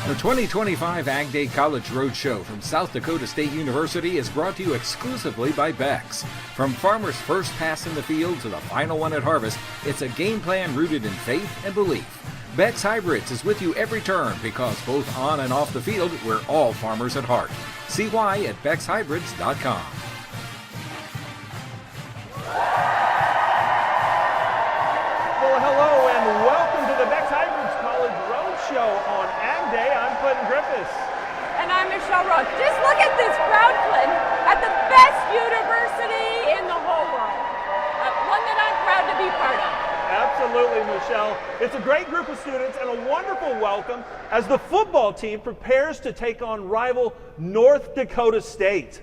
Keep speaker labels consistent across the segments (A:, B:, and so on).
A: The 2025 AgDay College Roadshow from South Dakota State University is brought to you exclusively by Beck's. From farmers' first pass in the field to the final one at harvest, it's a game plan rooted in faith and belief. Beck's Hybrids is with you every turn because both on and off the field, we're all farmers at heart. See why at beckshybrids.com.
B: Well, hello and welcome to the Beck's Hybrids College Roadshow on AgDay. I'm Clinton Griffiths.
C: And I'm Michelle Rook. Just look at this crowd, Clinton, at the best university in the whole world. One that I'm proud to be part of.
B: Absolutely, Michelle. It's a great group of students and a wonderful welcome as the football team prepares to take on rival North Dakota State.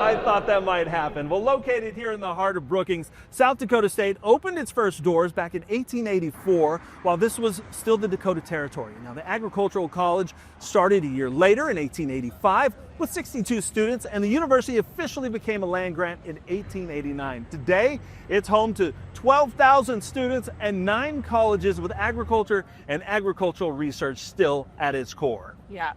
B: I thought that might happen. Well, located here in the heart of Brookings, South Dakota State opened its first doors back in 1884 while this was still the Dakota Territory. Now, the Agricultural College started a year later in 1885 with 62 students, and the university officially became a land grant in 1889. Today, it's home to 12,000 students and 9 colleges with agriculture and agricultural research still at its core.
C: Yeah.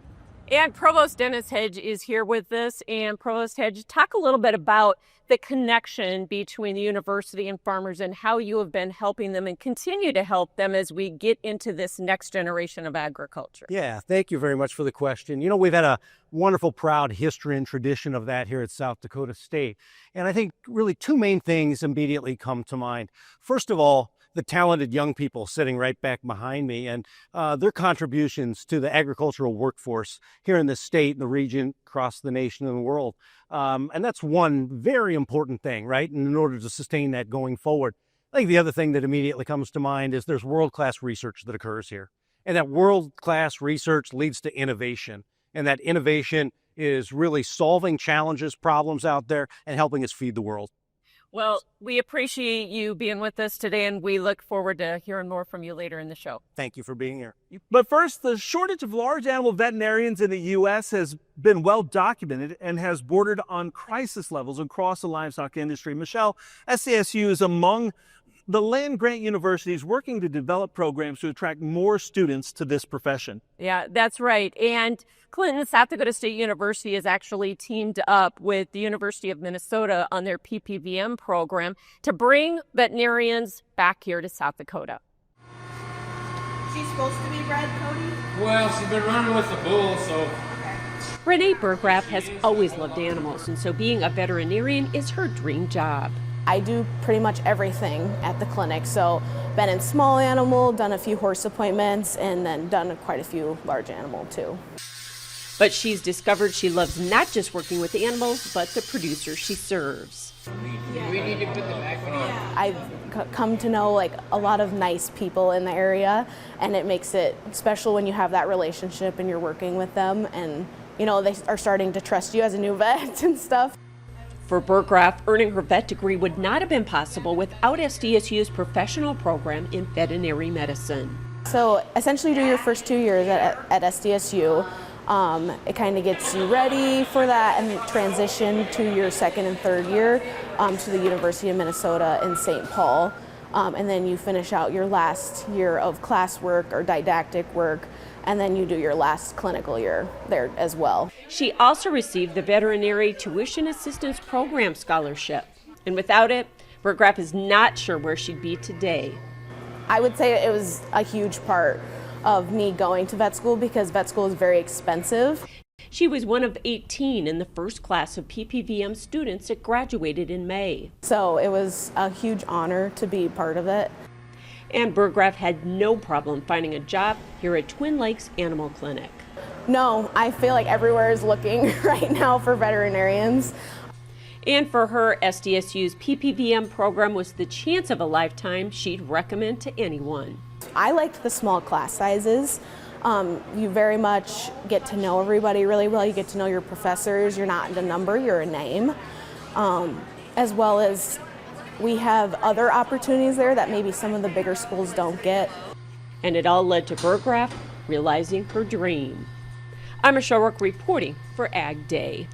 C: And Provost Dennis Hedge is here with us. And Provost Hedge, talk a little bit about the connection between the university and farmers and how you have been helping them and continue to help them as we get into this next generation of agriculture.
D: Yeah, thank you very much for the question. You know, we've had a wonderful, proud history and tradition of that here at South Dakota State. And I think really 2 main things immediately come to mind. First of all, the talented young people sitting right back behind me and their contributions to the agricultural workforce here in the state, the region, across the nation and the world. And that's one very important thing, right? And in order to sustain that going forward. I think the other thing that immediately comes to mind is there's world-class research that occurs here. And that world-class research leads to innovation. And that innovation is really solving challenges, problems out there, and helping us feed the world.
C: Well, we appreciate you being with us today, and we look forward to hearing more from you later in the show.
D: Thank you for being here.
B: But first, the shortage of large animal veterinarians in the U.S. has been well documented and has bordered on crisis levels across the livestock industry. Michelle, SDSU is among the land grant universities working to develop programs to attract more students to this profession.
C: Yeah, that's right. And Clinton, South Dakota State University has actually teamed up with the University of Minnesota on their PPVM program to bring veterinarians back here to South Dakota.
E: She's supposed to be bred, Cody?
F: Well, she's been running with the bull, so...
C: Renee Burgraff has always loved animals, and so being a veterinarian is her dream job.
E: I do pretty much everything at the clinic, so been in small animal, done a few horse appointments, and then done quite a few large animal too.
C: But she's discovered she loves not just working with animals, but the producers she serves.
F: We need to put the back on.
E: I've come to know like a lot of nice people in the area, and it makes it special when you have that relationship and you're working with them, and you know they are starting to trust you as a new vet and stuff.
C: For Burgraff, earning her vet degree would not have been possible without SDSU's professional program in veterinary medicine.
E: So essentially you do your first 2 years at SDSU. It kind of gets you ready for that and transition to your 2nd and 3rd year to the University of Minnesota in St. Paul. And then you finish out your last year of classwork or didactic work, and then you do your last clinical year there as well.
C: She also received the Veterinary Tuition Assistance Program scholarship. And without it, Burgraff is not sure where she'd be today.
E: I would say it was a huge part of me going to vet school because vet school is very expensive.
C: She was one of 18 in the first class of PPVM students that graduated in May.
E: So it was a huge honor to be part of it.
C: And Burgraff had no problem finding a job here at Twin Lakes Animal Clinic.
E: No, I feel like everywhere is looking right now for veterinarians.
C: And for her, SDSU's PPVM program was the chance of a lifetime she'd recommend to anyone.
E: I liked the small class sizes. You very much get to know everybody really well. You get to know your professors. You're not a number, you're a name. As well as we have other opportunities there that maybe some of the bigger schools don't get.
C: And it all led to Burgraff realizing her dream. I'm Michelle Rook reporting for AgDay.